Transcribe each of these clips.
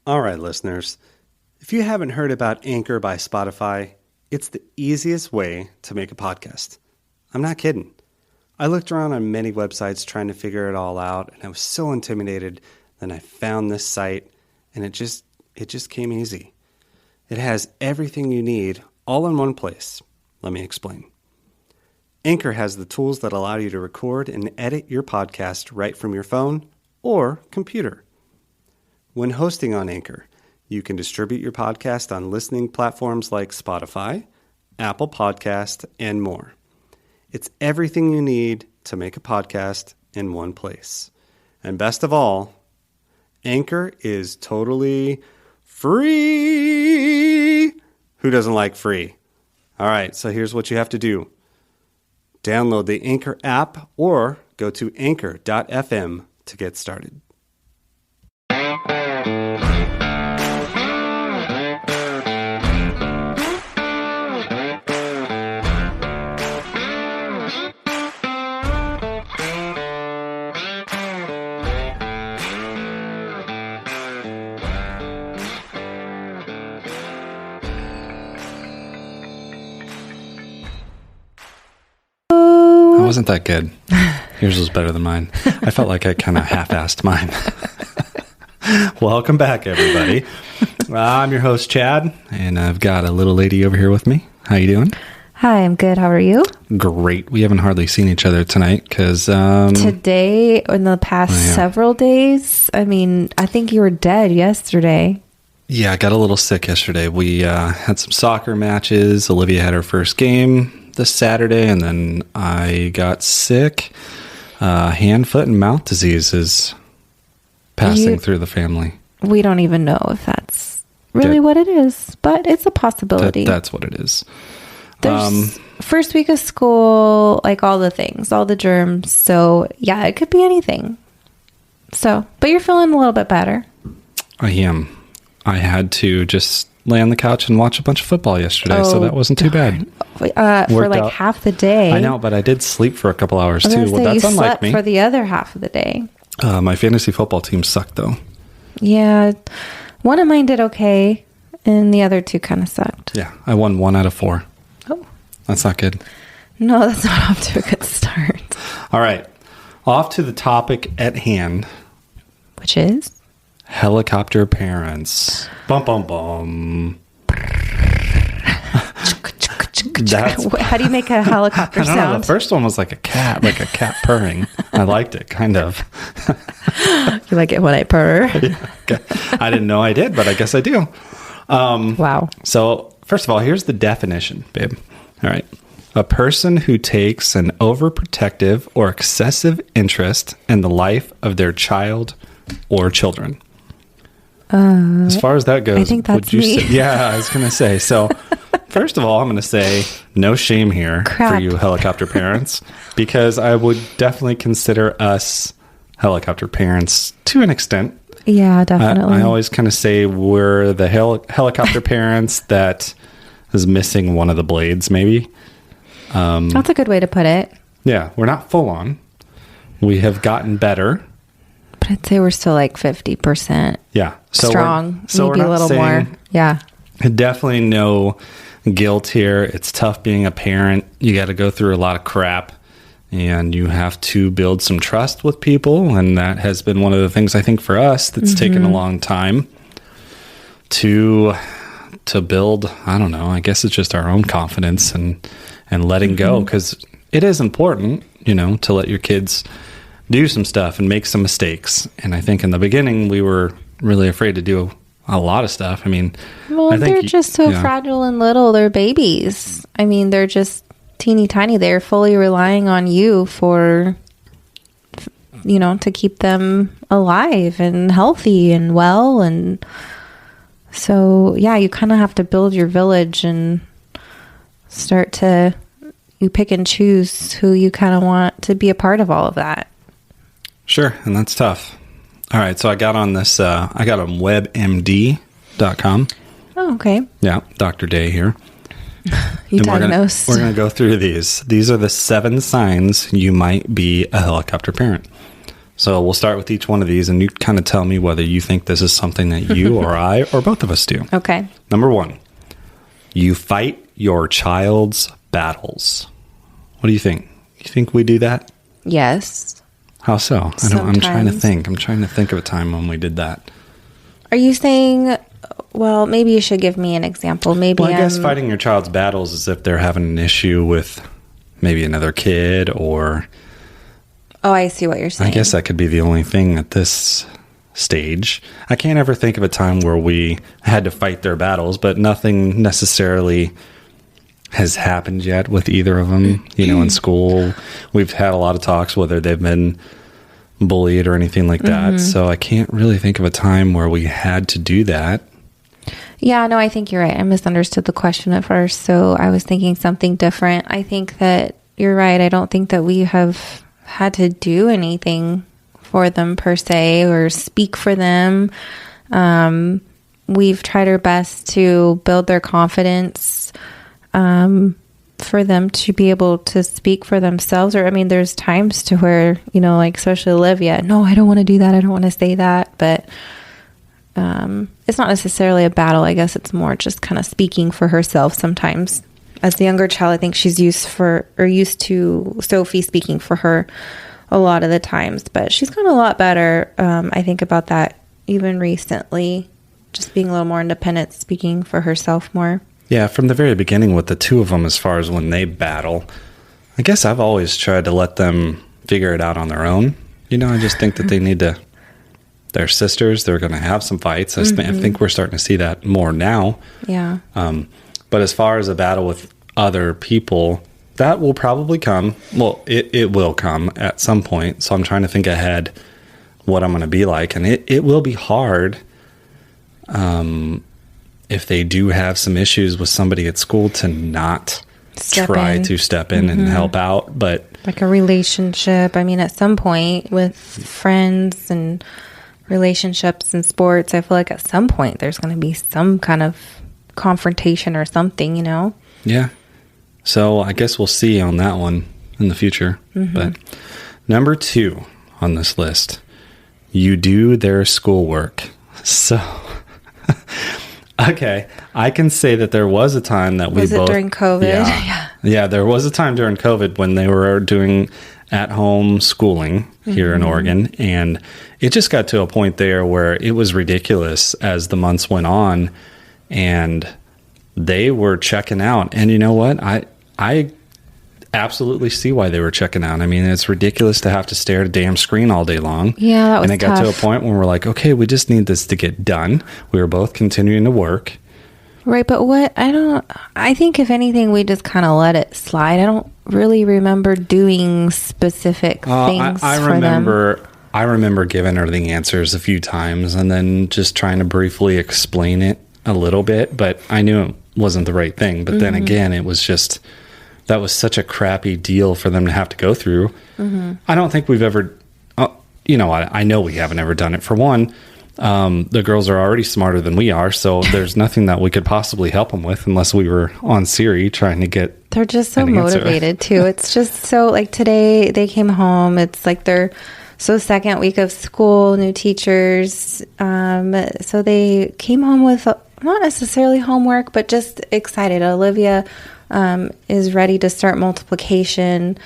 All right, listeners. If you haven't heard about Anchor by Spotify, it's the easiest way to make a podcast. I'm not kidding. I looked around on many websites trying to figure it all out, and I was so intimidated. Then I found this site, and it just came easy. It has everything you need all in one place. Let me explain. Anchor has the tools that allow you to record and edit your podcast right from your phone or computer. When hosting on Anchor, you can distribute your podcast on listening platforms like Spotify, Apple Podcast, and more. It's everything you need to make a podcast in one place. And best of all, Anchor is totally free. Who doesn't like free? All right, so here's what you have to do. Download the Anchor app or go to anchor.fm to get started. Wasn't that good. Yours was better than mine. I felt like I kind of half-assed mine. Welcome back, everybody. I'm your host, Chad, and I've got a little lady over here with me. How you doing? Hi, I'm good. How are you? Great. We haven't hardly seen each other tonight because... Today, in the past several days, I think you were dead yesterday. Yeah, I got a little sick yesterday. We had some soccer matches. Olivia had her first game this Saturday, and then I got sick. Hand, foot, and mouth disease is passing through the family. We don't even know if that's really what it is, but it's a possibility. That's what it is. There's first week of school, like all the things, all the germs. So yeah, it could be anything. So, but you're feeling a little bit better. I am. I had to just lay on the couch and watch a bunch of football yesterday, so that wasn't too bad. For like half the day. I know, but I did sleep for a couple hours too. Well, that's unlike me. For the other half of the day. My fantasy football team sucked, though. Yeah, one of mine did okay, and the other two kind of sucked. Yeah, I won 1 out of 4. Oh, that's not good. No, that's not off to a good start. All right, off to the topic at hand, which is helicopter parents. Bum bum bum. How do you make a helicopter sound? I don't know. The first one was like a cat purring. I liked it, kind of. You like it when I purr? Yeah. I didn't know I did, but I guess I do. Wow. So, first of all, here's the definition, babe. All right. A person who takes an overprotective or excessive interest in the life of their child or children. As far as that goes, I think that's me. Yeah, I was going to say. So, first of all, I'm going to say no shame here for you helicopter parents, because I would definitely consider us helicopter parents to an extent. Yeah, definitely. I always kind of say we're the helicopter parents that is missing one of the blades, maybe. That's a good way to put it. Yeah, we're not full on. We have gotten better. But I'd say we're still like 50%. Yeah. So strong. Maybe a little more. Yeah. Definitely no guilt here. It's tough being a parent. You got to go through a lot of crap, and you have to build some trust with people. And that has been one of the things I think for us that's taken a long time to build. I don't know. I guess it's just our own confidence and letting go, because it is important, to let your kids do some stuff and make some mistakes. And I think in the beginning we were really afraid to do a lot of stuff. I think they're just so fragile and little. They're babies. They're just teeny tiny. They're fully relying on you to keep them alive and healthy and well. And so, yeah, you kind of have to build your village and you pick and choose who you kind of want to be a part of all of that. Sure. And that's tough. All right. So I got on this, I got on webmd.com. Oh, okay. Yeah. Dr. Day here. You diagnosed. We're going to go through these. These are the 7 signs you might be a helicopter parent. So we'll start with each one of these, and you kind of tell me whether you think this is something that you or I or both of us do. Okay. Number 1, you fight your child's battles. What do you think? You think we do that? Yes. How so? I'm trying to think. I'm trying to think of a time when we did that. Are you saying, well, maybe you should give me an example. Maybe I guess fighting your child's battles is if they're having an issue with maybe another kid or... Oh, I see what you're saying. I guess that could be the only thing at this stage. I can't ever think of a time where we had to fight their battles, but nothing necessarily has happened yet with either of them. In school, we've had a lot of talks whether they've been bullied or anything like that. So I can't really think of a time where we had to do that. Yeah, no, I think you're right. I misunderstood the question at first, so I was thinking something different. I think that you're right. I don't think that we have had to do anything for them per se or speak for them. We've tried our best to build their confidence for them to be able to speak for themselves. Or, there's times to where, like especially Olivia, no, I don't want to do that. I don't want to say that. But it's not necessarily a battle. I guess it's more just kind of speaking for herself sometimes. As the younger child, I think she's used to Sophie speaking for her a lot of the times, but she's gotten a lot better. I think about that even recently, just being a little more independent, speaking for herself more. Yeah, from the very beginning with the two of them, as far as when they battle, I guess I've always tried to let them figure it out on their own. I just think that they need to, they're sisters, they're going to have some fights. I think we're starting to see that more now. Yeah. But as far as a battle with other people, that will probably come. Well, it will come at some point. So I'm trying to think ahead what I'm going to be like. And it will be hard if they do have some issues with somebody at school to not try to step in and help out. But like a relationship. At some point with friends and relationships and sports, I feel like at some point there's going to be some kind of confrontation or something, Yeah. So I guess we'll see on that one in the future. But number 2 on this list, you do their schoolwork. So, okay, I can say that there was a time that we both... Was it during COVID? Yeah, there was a time during COVID when they were doing at-home schooling here in Oregon, and it just got to a point there where it was ridiculous as the months went on, and they were checking out. And you know what? I absolutely see why they were checking out. It's ridiculous to have to stare at a damn screen all day long. Yeah, that was And it got to a point when we're like, okay, we just need this to get done. We were both continuing to work. Right, but I think if anything, we just kind of let it slide. I don't really remember doing specific things for them. I remember giving her the answers a few times and then just trying to briefly explain it a little bit, but I knew it wasn't the right thing. But then again, it was just, that was such a crappy deal for them to have to go through. I don't think we've ever, I know we haven't ever done it. For one, the girls are already smarter than we are, so there's nothing that we could possibly help them with unless we were on Siri trying to get. They're just so motivated too. It's just so, like, today they came home. It's like their second week of school, new teachers. So they came home with not necessarily homework, but just excited. Olivia is ready to start multiplication.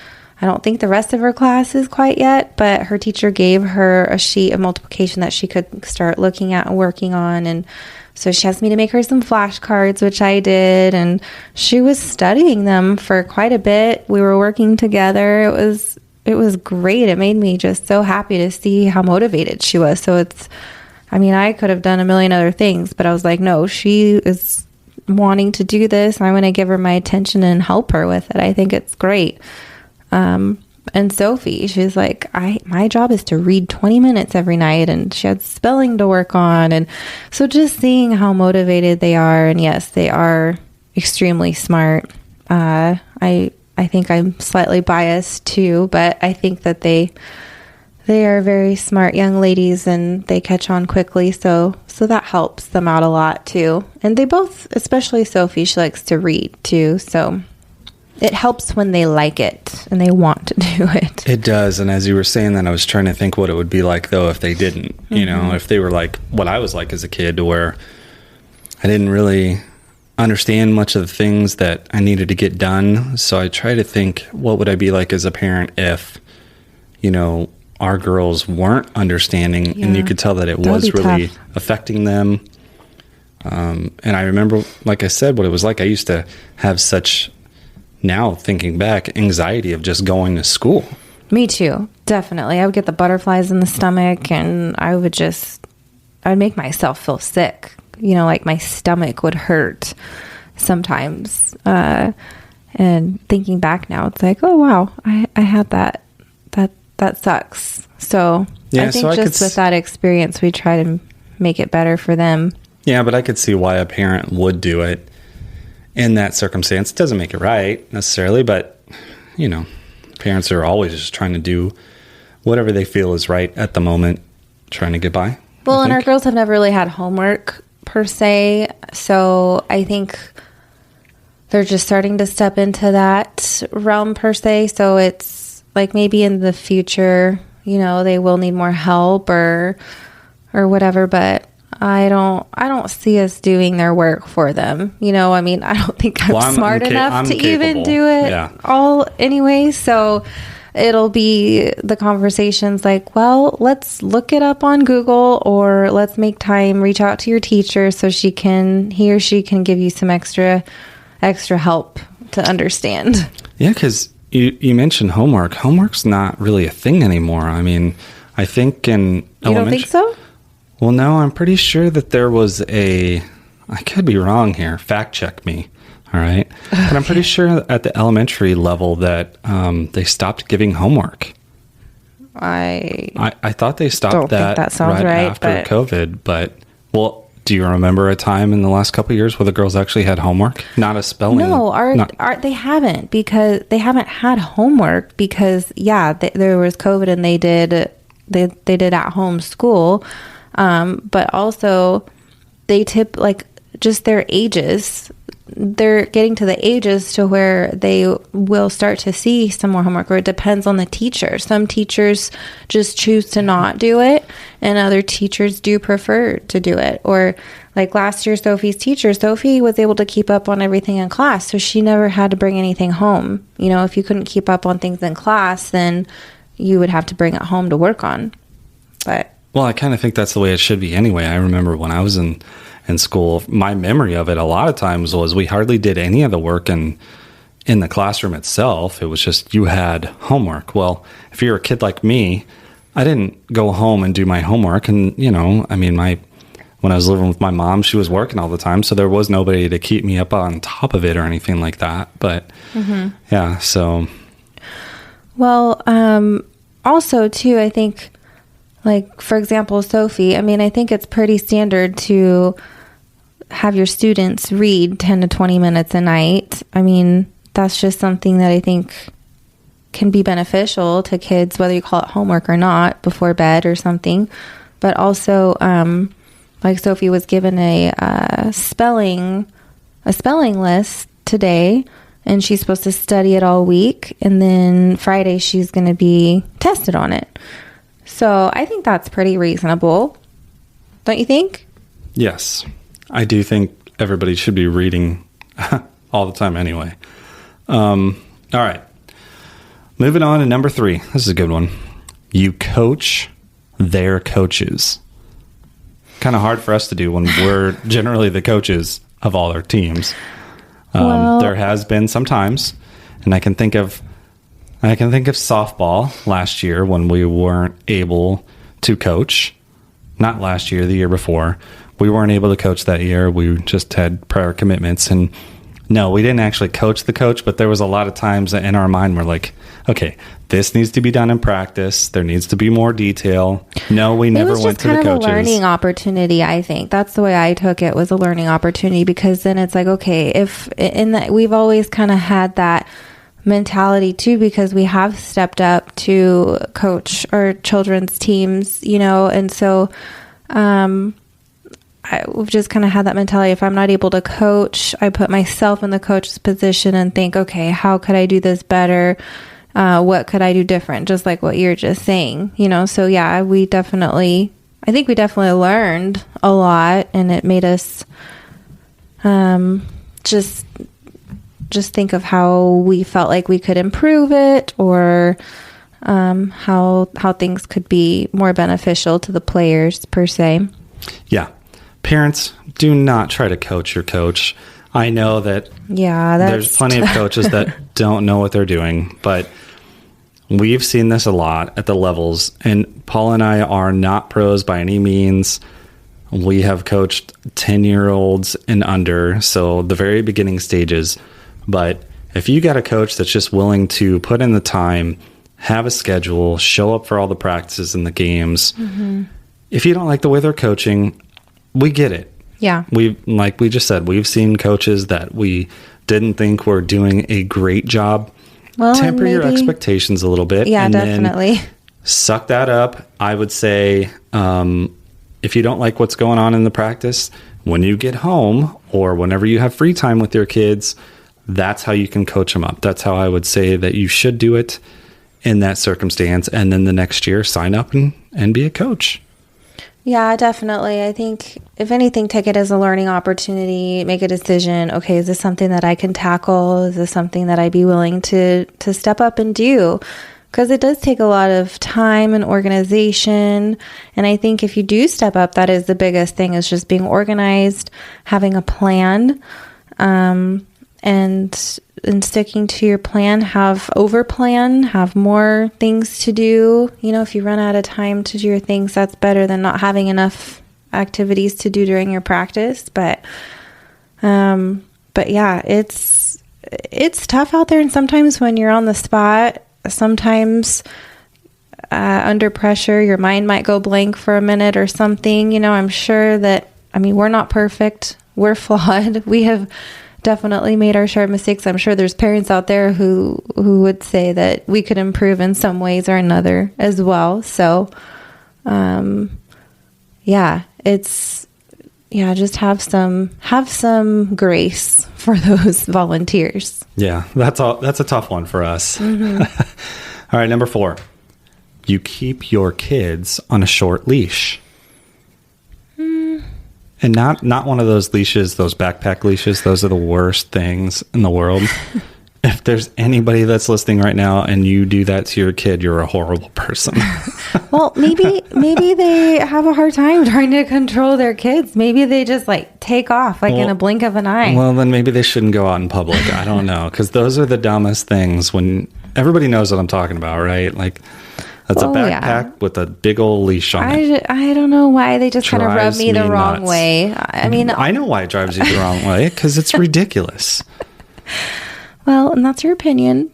I don't think the rest of her class is quite yet, but her teacher gave her a sheet of multiplication that she could start looking at and working on. And so she asked me to make her some flashcards, which I did. And she was studying them for quite a bit. We were working together. It was great. It made me just so happy to see how motivated she was. So I could have done a million other things, but I was like, no, she is wanting to do this. I'm going to give her my attention and help her with it. I think it's great. And Sophie, she's like, my job is to read 20 minutes every night, and she had spelling to work on. And so just seeing how motivated they are, and yes, they are extremely smart. I think I'm slightly biased too, but I think that they are very smart young ladies and they catch on quickly. So that helps them out a lot too. And they both, especially Sophie, she likes to read too. So it helps when they like it and they want to do it. It does. And as you were saying that, I was trying to think what it would be like, though, if they didn't. You know, if they were like what I was like as a kid, to where I didn't really understand much of the things that I needed to get done. So I try to think, what would I be like as a parent if, you know, our girls weren't understanding and you could tell that it was really affecting them. And I remember, like I said, what it was like. I used to have such, now thinking back, anxiety of just going to school. Me too. Definitely. I would get the butterflies in the stomach and I'd make myself feel sick. You know, like my stomach would hurt sometimes. And thinking back now, it's like, oh wow, I had that. That sucks. So I think with that experience, we try to make it better for them. Yeah, but I could see why a parent would do it in that circumstance. It doesn't make it right necessarily, but, you know, parents are always just trying to do whatever they feel is right at the moment, trying to get by. Well, and our girls have never really had homework per se, so I think they're just starting to step into that realm per se. So it's like maybe in the future, you know, they will need more help or whatever, but I don't see us doing their work for them. You know, I mean, I don't think I'm smart enough to even do it all anyway. So it'll be the conversations like, well, let's look it up on Google, or let's make time, reach out to your teacher so he or she can give you some extra help to understand. Yeah, because you mentioned homework. Homework's not really a thing anymore. I mean, I think in elementary... You don't think so? Well, no, I'm pretty sure that there was I could be wrong here. Fact check me. All right. But I'm pretty sure at the elementary level that they stopped giving homework. I thought they stopped that sounds right after COVID. But, well, do you remember a time in the last couple of years where the girls actually had homework? Not a spelling. No, they haven't, because they haven't had homework because, there was COVID and they did at home school. But also they tip like just their ages. They're getting to the ages to where they will start to see some more homework, or it depends on the teacher. Some teachers just choose to not do it, and other teachers do prefer to do it. Or like last year, Sophie's teacher, Sophie was able to keep up on everything in class, so she never had to bring anything home. You know, if you couldn't keep up on things in class, then you would have to bring it home to work on. Well, I kind of think that's the way it should be anyway. I remember when I was in school, my memory of it a lot of times was we hardly did any of the work in the classroom itself. It was just you had homework. Well, if you're a kid like me, I didn't go home and do my homework. And, you know, I mean, when I was living with my mom, she was working all the time, so there was nobody to keep me up on top of it or anything like that. But, yeah, so. Well, also, too, I think, like, for example, Sophie, I mean, I think it's pretty standard to have your students read 10 to 20 minutes a night. I mean, that's just something that I think can be beneficial to kids, whether you call it homework or not, before bed or something. But also, like Sophie was given a spelling list today, and she's supposed to study it all week, and then Friday she's going to be tested on it. So I think that's pretty reasonable. Don't you think? Yes. I do think everybody should be reading all the time anyway. All right. Moving on to number 3. This is a good one. You coach their coaches. Kind of hard for us to do when we're generally the coaches of all our teams. There has been some times, and I can think of softball last year when we weren't able to coach. Not last year, the year before. We weren't able to coach that year. We just had prior commitments. And no, we didn't actually coach the coach, but there was a lot of times in our mind we're like, okay, this needs to be done in practice. There needs to be more detail. No, we never went to the coaches. It was just kind of a learning opportunity, I think. That's the way I took it, was a learning opportunity, because then it's like, okay, we've always kind of had that mentality too, because we have stepped up to coach our children's teams, you know, and so we've just kind of had that mentality. If I'm not able to coach, I put myself in the coach's position and think, okay, how could I do this better? What could I do different? Just like what you're just saying, So yeah, I think we definitely learned a lot, and it made us just think of how we felt like we could improve it, or how things could be more beneficial to the players per se. Yeah. Parents, do not try to coach your coach. I know that there's plenty of coaches that don't know what they're doing, but we've seen this a lot at the levels, and Paul and I are not pros by any means. We have coached 10-year-olds and under, so the very beginning stages. But if you got a coach that's just willing to put in the time, have a schedule, show up for all the practices and the games, if you don't like the way they're coaching, we get it. Yeah. Like we just said, we've seen coaches that we didn't think were doing a great job. Well, temper your expectations a little bit. Yeah, and definitely. Then suck that up. I would say, if you don't like what's going on in the practice, when you get home or whenever you have free time with your kids, that's how you can coach them up. That's how I would say that you should do it in that circumstance. And then the next year, sign up and be a coach. Yeah, definitely. I think if anything, take it as a learning opportunity, make a decision. Okay, is this something that I can tackle? Is this something that I'd be willing to step up and do? Because it does take a lot of time and organization. And I think if you do step up, that is the biggest thing, is just being organized, having a plan, and sticking to your plan. Have overplan, have more things to do. If you run out of time to do your things, that's better than not having enough activities to do during your practice. But yeah, it's tough out there. And sometimes when you're on the spot, sometimes under pressure, your mind might go blank for a minute or something. I'm sure that, we're not perfect. We're flawed. We have definitely made our share of mistakes. I'm sure there's parents out there who would say that we could improve in some ways or another as well. So, just have some grace for those volunteers. Yeah, that's a tough one for us. Mm-hmm. All right, number 4, you keep your kids on a short leash. And not one of those leashes, those backpack leashes. Those are the worst things in the world. If there's anybody that's listening right now and you do that to your kid, you're a horrible person. Well, maybe they have a hard time trying to control their kids. Maybe they just take off in a blink of an eye. Well, then maybe they shouldn't go out in public. I don't know, because those are the dumbest things. When everybody knows what I'm talking about, right? That's a backpack with a big old leash on it. I don't know why they just kind of rub me the wrong way. I know why it drives you the wrong way, because it's ridiculous. Well, and that's your opinion.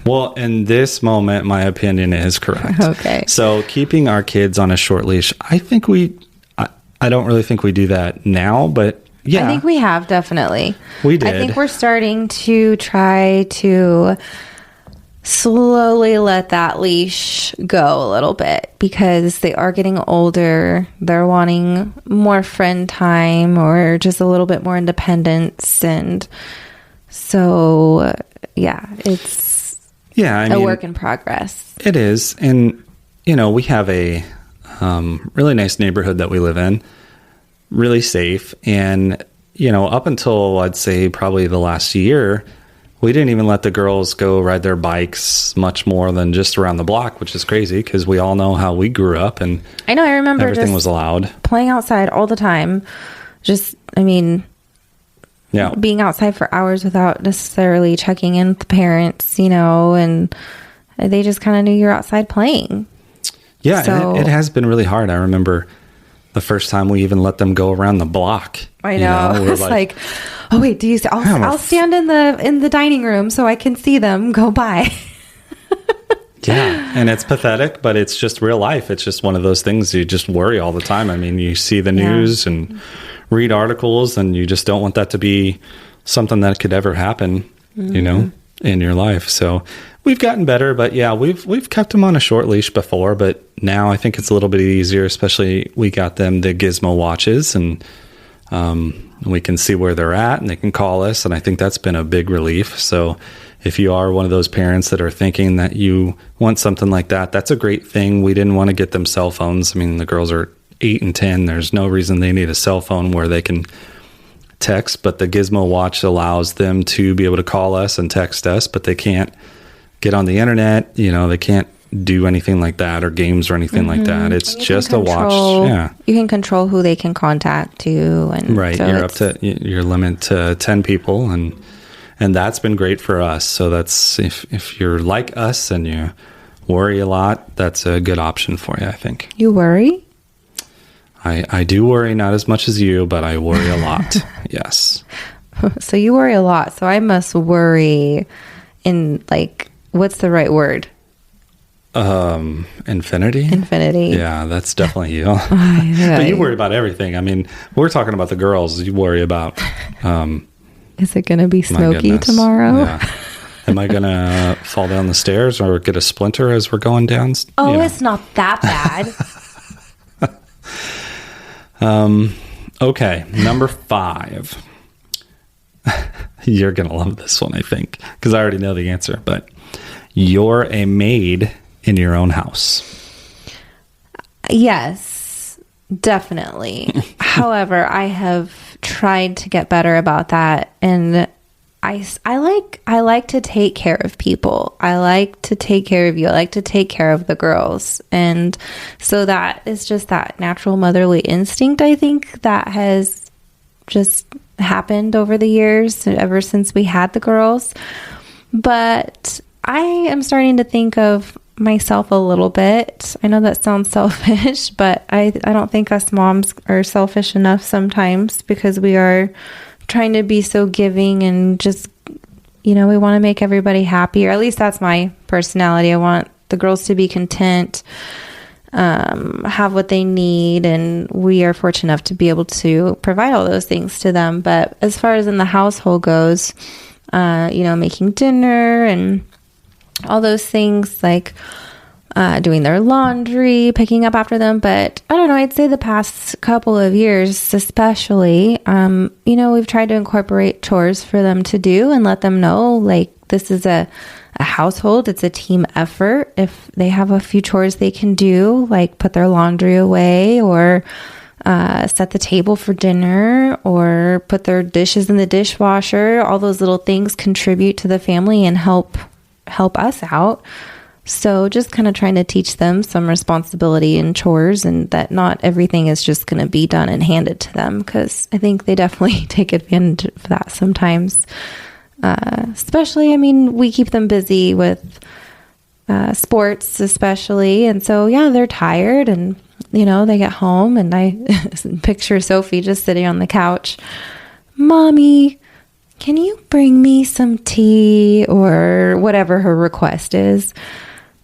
Well, in this moment, my opinion is correct. Okay. So keeping our kids on a short leash, I don't really think we do that now, but yeah. I think we have, definitely. We did. I think we're starting to try to slowly let that leash go a little bit, because they are getting older. They're wanting more friend time or just a little bit more independence. And so, it's a work in progress. It is. And, we have a really nice neighborhood that we live in, really safe. And, up until I'd say probably the last year, we didn't even let the girls go ride their bikes much more than just around the block, which is crazy because we all know how we grew up, and I remember everything was allowed. Playing outside all the time. Being outside for hours without necessarily checking in with the parents, and they just kind of knew you're outside playing. Yeah, so, it has been really hard. I remember the first time we even let them go around the block. I know. It's like, oh wait, do you see? I'll stand in the dining room so I can see them go by. Yeah, and it's pathetic, but it's just real life. It's just one of those things you just worry all the time. You see the news and read articles, and you just don't want that to be something that could ever happen, in your life. So We've gotten better, but yeah, we've kept them on a short leash before, but now I think it's a little bit easier, especially we got them the Gizmo watches, and we can see where they're at and they can call us, and I think that's been a big relief. So if you are one of those parents that are thinking that you want something like that, that's a great thing. We didn't want to get them cell phones. I mean, the girls are 8 and 10. There's no reason they need a cell phone where they can text, but the Gizmo watch allows them to be able to call us and text us, but they can't get on the internet. They can't do anything like that, or games or anything like that. It's just a watch. Yeah. You can control who they can contact too. And right. So you're up to your limit to 10 people, and that's been great for us. So that's, if you're like us and you worry a lot, that's a good option for you, I think. You worry? I do worry, not as much as you, but I worry a lot. Yes. So you worry a lot. So I must worry in, like, what's the right word? Infinity? Infinity. Yeah, that's definitely you. But you worry about everything. I mean, we're talking about the girls. You worry about... Is it going to be smoky tomorrow? Yeah. Am I going to fall down the stairs or get a splinter as we're going down? Oh, it's not that bad. Okay, number 5. You're going to love this one, I think, because I already know the answer, but you're a maid in your own house. Yes, definitely. However, I have tried to get better about that, and I like to take care of people. I like to take care of you. I like to take care of the girls. And so that is just that natural motherly instinct, I think, that has just happened over the years, ever since we had the girls. But I am starting to think of myself a little bit. I know that sounds selfish, but I don't think us moms are selfish enough sometimes, because we are trying to be so giving and just, we want to make everybody happy, or at least that's my personality. I want the girls to be content, have what they need, and we are fortunate enough to be able to provide all those things to them. But as far as in the household goes, making dinner and all those things, like doing their laundry, picking up after them. But I don't know, I'd say the past couple of years especially, we've tried to incorporate chores for them to do and let them know, like, this is a household. It's a team effort. If they have a few chores they can do, like put their laundry away, or set the table for dinner, or put their dishes in the dishwasher, all those little things contribute to the family and help us out. So just kind of trying to teach them some responsibility in chores, and that not everything is just going to be done and handed to them, because I think they definitely take advantage of that sometimes. Especially, we keep them busy with sports especially. And so, yeah, they're tired, and, they get home, and I picture Sophie just sitting on the couch. Mommy, can you bring me some tea, or whatever her request is?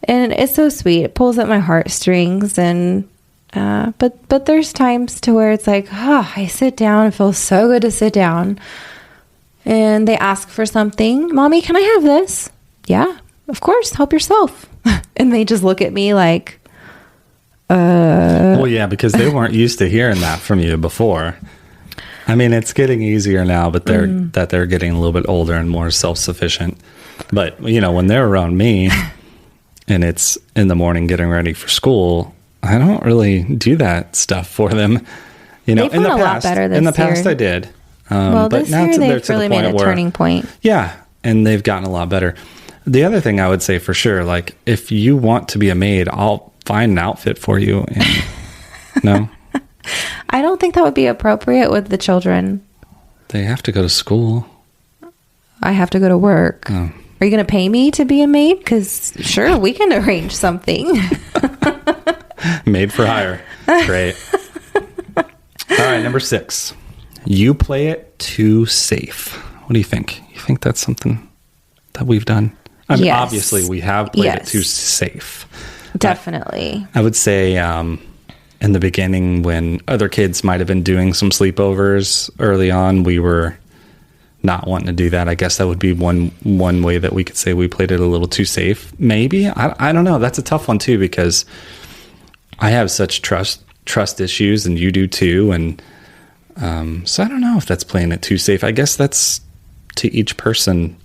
And it's so sweet. It pulls at my heartstrings. And but there's times to where it's like, I sit down. It feels so good to sit down. And they ask for something. Mommy, can I have this? Yeah, of course. Help yourself. And they just look at me like, Well, yeah, because they weren't used to hearing that from you before. It's getting easier now, but they're getting a little bit older and more self-sufficient. But, when they're around me and it's in the morning getting ready for school, I don't really do that stuff for them. They've done a lot better this year. In the past, I did. But this now year they've really made a turning point. Yeah, and they've gotten a lot better. The other thing I would say for sure, like, if you want to be a maid, I'll find an outfit for you. And, no? I don't think that would be appropriate with the children. They have to go to school. I have to go to work. Oh. Are you going to pay me to be a maid? Because sure, we can arrange something. Maid for hire. Great. All right, number 6. You play it too safe. What do you think? You think that's something that we've done? Yes. Obviously, we have played it too safe. Definitely. I would say in the beginning, when other kids might have been doing some sleepovers early on, we were not wanting to do that. I guess that would be one way that we could say we played it a little too safe. Maybe. I don't know. That's a tough one too, because I have such trust issues, and you do too. And so I don't know if that's playing it too safe. I guess that's to each person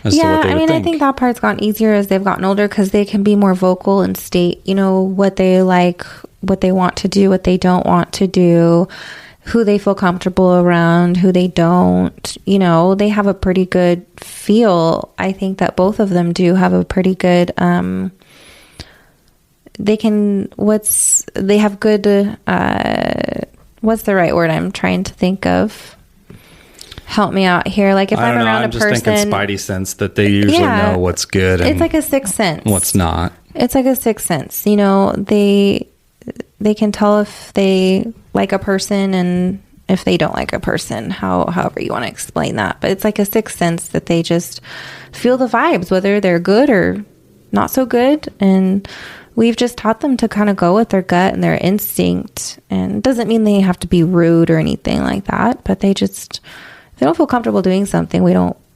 as to what they would think. I think that part's gotten easier as they've gotten older, because they can be more vocal and state, what they like, what they want to do, what they don't want to do, who they feel comfortable around, who they don't. They have a pretty good feel. I think that both of them do have a pretty good, they have good, what's the right word I'm trying to think of? Help me out here. Like if I'm around a person. I'm just thinking spidey sense, that they usually know what's good. It's like a sixth sense. What's not. It's like a sixth sense. They can tell if they like a person and if they don't like a person, however you want to explain that. But it's like a sixth sense that they just feel the vibes, whether they're good or not so good. And we've just taught them to kind of go with their gut and their instinct. And it doesn't mean they have to be rude or anything like that, but if they don't feel comfortable doing something,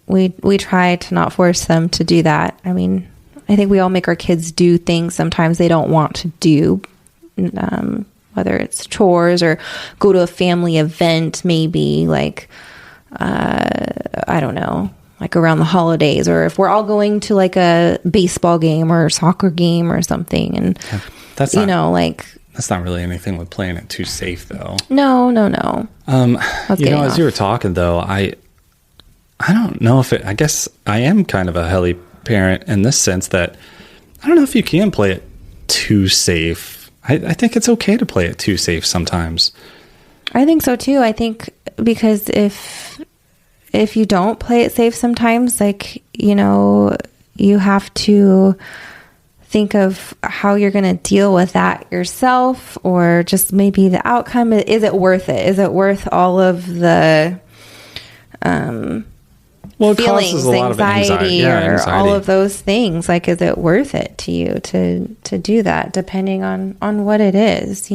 we try to not force them to do that. I mean, I think we all make our kids do things sometimes they don't want to do, whether it's chores or go to a family event, maybe like, I don't know, like around the holidays, or if we're all going to like a baseball game or soccer game or something. And that's not really anything with playing it too safe, though. No. As you were talking, though, I don't know if I guess I am kind of a helly parent in this sense that I don't know if you can play it too safe. I think it's okay to play it too safe sometimes. I think so too. I think because if you don't play it safe sometimes, like, you have to think of how you're going to deal with that yourself, or just maybe the outcome. Is it worth it? Is it worth all of the it feelings, causes a lot anxiety, of or anxiety. all of those things? Like, is it worth it to you to do that, depending on what it is?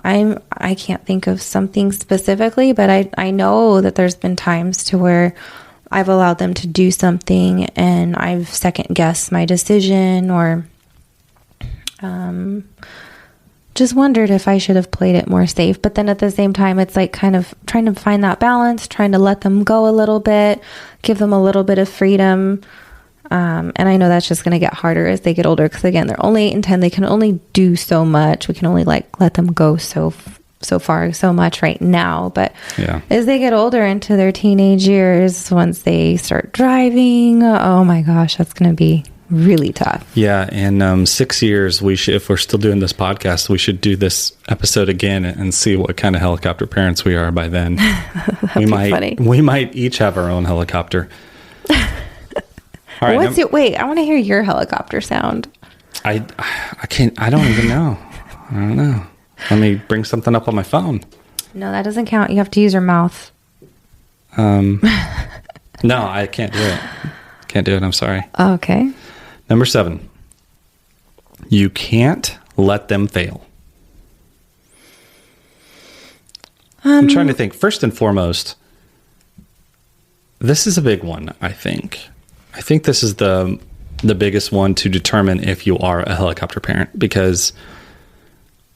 I can't think of something specifically, but I know that there's been times to where I've allowed them to do something and I've second guessed my decision, or just wondered if I should have played it more safe. But then at the same time, it's like kind of trying to find that balance, trying to let them go a little bit, give them a little bit of freedom. And I know that's just going to get harder as they get older, because again, they're only 8 and 10. They can only do so much. We can only let them go so far, so much right now. But as they get older into their teenage years, once they start driving, oh my gosh, that's going to be really tough. Yeah. In 6 years, if we're still doing this podcast, we should do this episode again and see what kind of helicopter parents we are by then. we might each have our own helicopter. All right, wait, I want to hear your helicopter sound. I can't, I don't even know. I don't know. Let me bring something up on my phone. No, that doesn't count. You have to use your mouth. No, I can't do it. Can't do it. I'm sorry. Okay. Number 7. You can't let them fail. I'm trying to think. First and foremost, this is a big one, I think. I think this is the biggest one to determine if you are a helicopter parent, because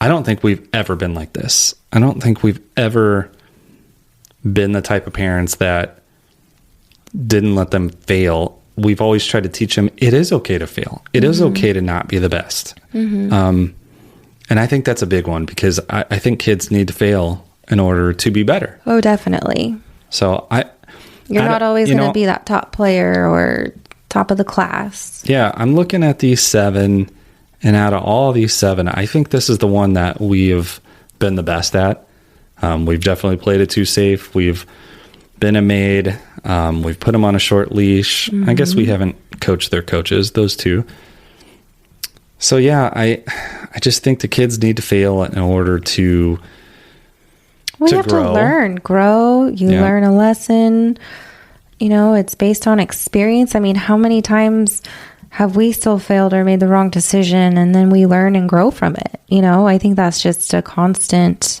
I don't think we've ever been like this. I don't think we've ever been the type of parents that didn't let them fail. We've always tried to teach them it is okay to fail. It is okay to not be the best. And I think that's a big one, because I think kids need to fail in order to be better. Oh, definitely. So You're not always going to be that top player or top of the class. Yeah, I'm looking at these 7, and out of all these 7, I think this is the one that we have been the best at. We've definitely played it too safe. We've been a maid. We've put them on a short leash. I guess we haven't coached their coaches, those 2. So yeah, I just think the kids need to fail in order to you have grow. to grow. You learn a lesson. It's based on experience. I mean, how many times have we still failed or made the wrong decision, and then we learn and grow from it? I think that's just a constant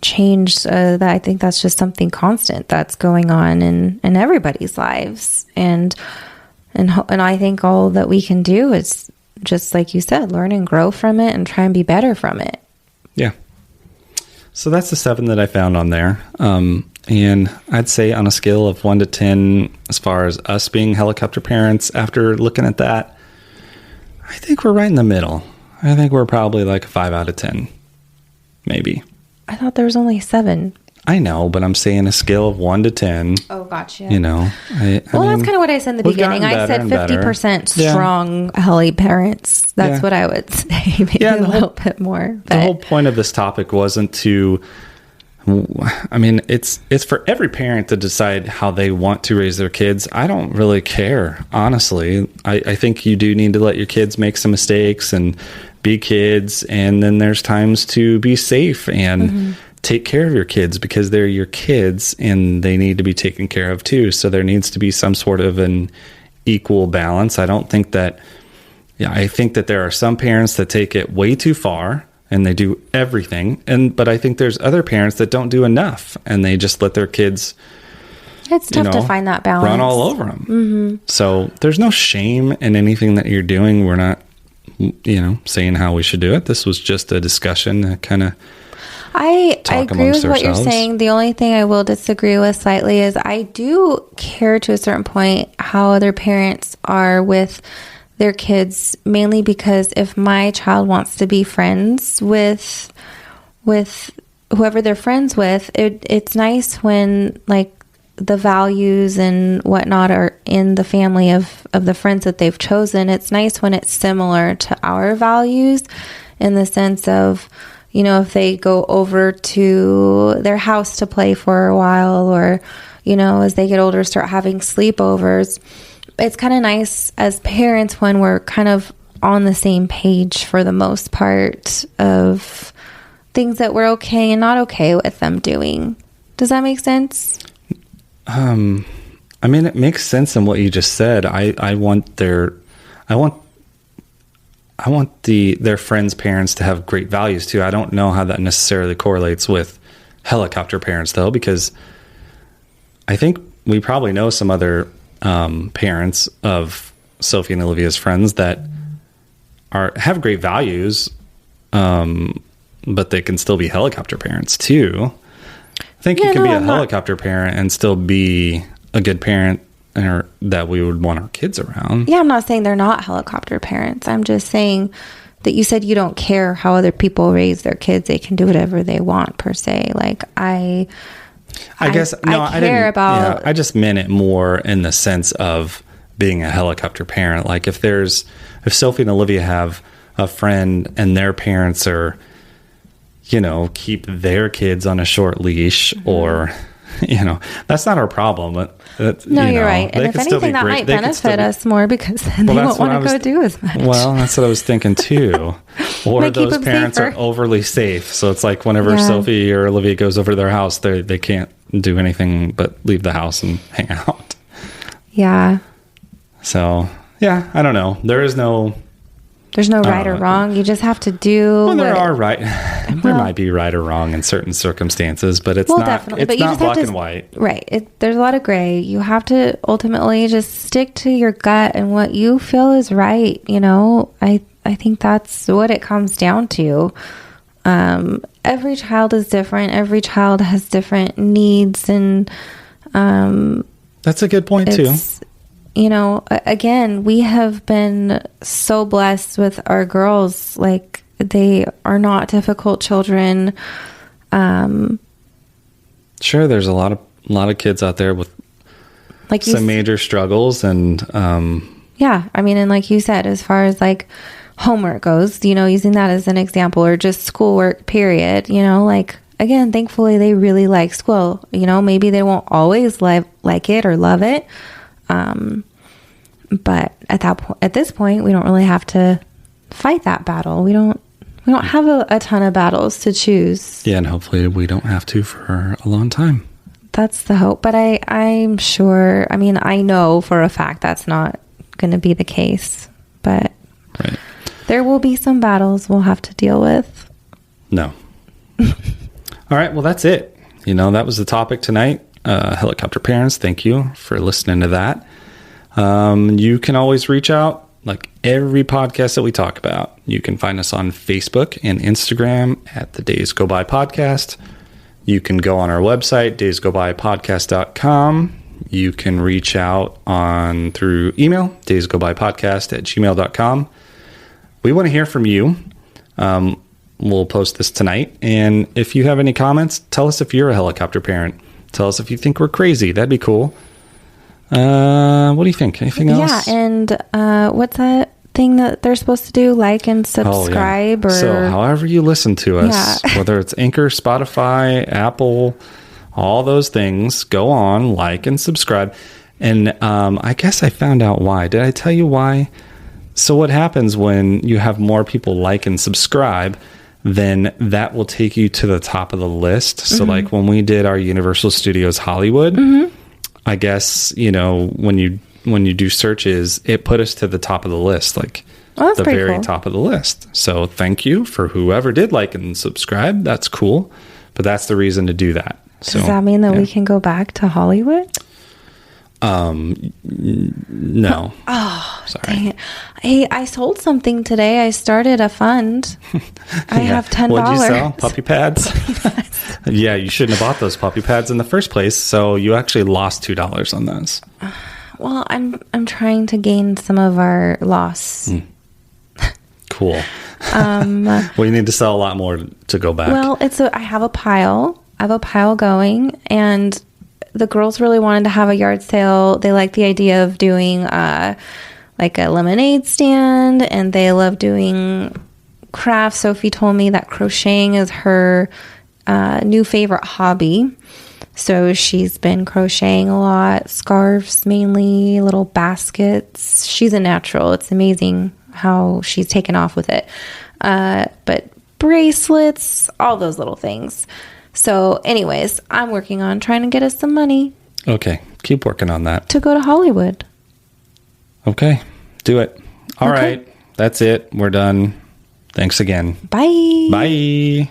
change. That I think that's just something constant that's going on in everybody's lives. And I think all that we can do is just like you said, learn and grow from it and try and be better from it. Yeah. So that's the 7 that I found on there. And I'd say on a scale of 1 to 10, as far as us being helicopter parents, after looking at that, I think we're right in the middle. I think we're probably like a 5 out of 10, maybe. I thought there was only 7. I know, but I'm saying a scale of 1 to 10. Oh, gotcha. You know, that's kind of what I said in the beginning. I said 50% strong heli parents. That's what I would say. Maybe a little bit more. But. The whole point of this topic wasn't to. I mean, it's for every parent to decide how they want to raise their kids. I don't really care, honestly. I think you do need to let your kids make some mistakes and be kids, and then there's times to be safe and take care of your kids because they're your kids and they need to be taken care of too. So there needs to be some sort of an equal balance. I don't think that, I think that there are some parents that take it way too far and they do everything. But I think there's other parents that don't do enough and they just let their kids, it's tough to find that balance. Run all over them. So there's no shame in anything that you're doing. We're not, saying how we should do it. This was just a discussion, kind of. I agree with what you're saying. The only thing I will disagree with slightly is I do care to a certain point how other parents are with their kids, mainly because if my child wants to be friends with whoever they're friends with, it's nice when like the values and whatnot are in the family of the friends that they've chosen. It's nice when it's similar to our values in the sense of, if they go over to their house to play for a while or, as they get older, start having sleepovers. It's kind of nice as parents when we're kind of on the same page for the most part of things that we're okay and not okay with them doing. Does that make sense? I mean, it makes sense in what you just said. I want their friends' parents to have great values too. I don't know how that necessarily correlates with helicopter parents though, because I think we probably know some other parents of Sophie and Olivia's friends that have great values, but they can still be helicopter parents too. I think you can be a helicopter parent and still be a good parent or that we would want our kids around. Yeah, I'm not saying they're not helicopter parents. I'm just saying that you said you don't care how other people raise their kids. They can do whatever they want per se. Like I just meant it more in the sense of being a helicopter parent. Like if Sophie and Olivia have a friend and their parents are, keep their kids on a short leash or, that's not our problem. But you're right. And if anything, that might benefit us more because then they won't want to go do as much. Well, that's what I was thinking too. Or those parents are overly safe. So it's like whenever Sophie or Olivia goes over to their house, they can't do anything but leave the house and hang out. Yeah. So, I don't know. There's no right or wrong. You just have to do. Well, there might be right or wrong in certain circumstances, but it's not. Definitely. It's not black and white. Right. There's a lot of gray. You have to ultimately just stick to your gut and what you feel is right. I think that's what it comes down to. Every child is different. Every child has different needs, and that's a good point too. Again, we have been so blessed with our girls. Like, they are not difficult children. Sure, there's a lot of kids out there with some major struggles, and and like you said, as far as like homework goes, using that as an example, or just schoolwork, period. Again, thankfully, they really like school. Maybe they won't always like it or love it. But at this point, we don't really have to fight that battle. We don't have a ton of battles to choose. Yeah, and hopefully we don't have to for a long time. That's the hope. But I'm sure, I know for a fact that's not going to be the case. But there will be some battles we'll have to deal with. No. All right. Well, that's it. That was the topic tonight. Helicopter parents, thank you for listening to that. You can always reach out, like every podcast that we talk about. You can find us on Facebook and Instagram at the Days Go By Podcast. You can go on our website, daysgobypodcast.com. You can reach out through email, daysgobypodcast@gmail.com. We want to hear from you. We'll post this tonight. And if you have any comments, tell us if you're a helicopter parent. Tell us if you think we're crazy. That'd be cool. What do you think? Anything else? Yeah, and what's that thing that they're supposed to do? Like and subscribe? So however you listen to us, whether it's Anchor, Spotify, Apple, all those things, go on, like and subscribe. And I guess I found out why. Did I tell you why? So what happens when you have more people like and subscribe, then that will take you to the top of the list. So like when we did our Universal Studios Hollywood, I guess, when you do searches, it put us to the top of the list, like the very top of the list. So thank you for whoever did like and subscribe. That's cool. But that's the reason to do that. So, does that mean that we can go back to Hollywood? No. Oh, sorry. Dang it. Hey, I sold something today. I started a fund. I have $10. What'd you sell? Puppy pads? Yeah, you shouldn't have bought those puppy pads in the first place. So you actually lost $2 on those. Well, I'm trying to gain some of our loss. Cool. Well, you need to sell a lot more to go back. Well, I have a pile. I have a pile going, and the girls really wanted to have a yard sale. They like the idea of doing like a lemonade stand, and they love doing crafts. Sophie told me that crocheting is her new favorite hobby. So she's been crocheting a lot, scarves mainly, little baskets. She's a natural. It's amazing how she's taken off with it. But bracelets, all those little things. So anyways, I'm working on trying to get us some money. Okay. Keep working on that. To go to Hollywood. Okay. Do it. All right. That's it. We're done. Thanks again. Bye. Bye.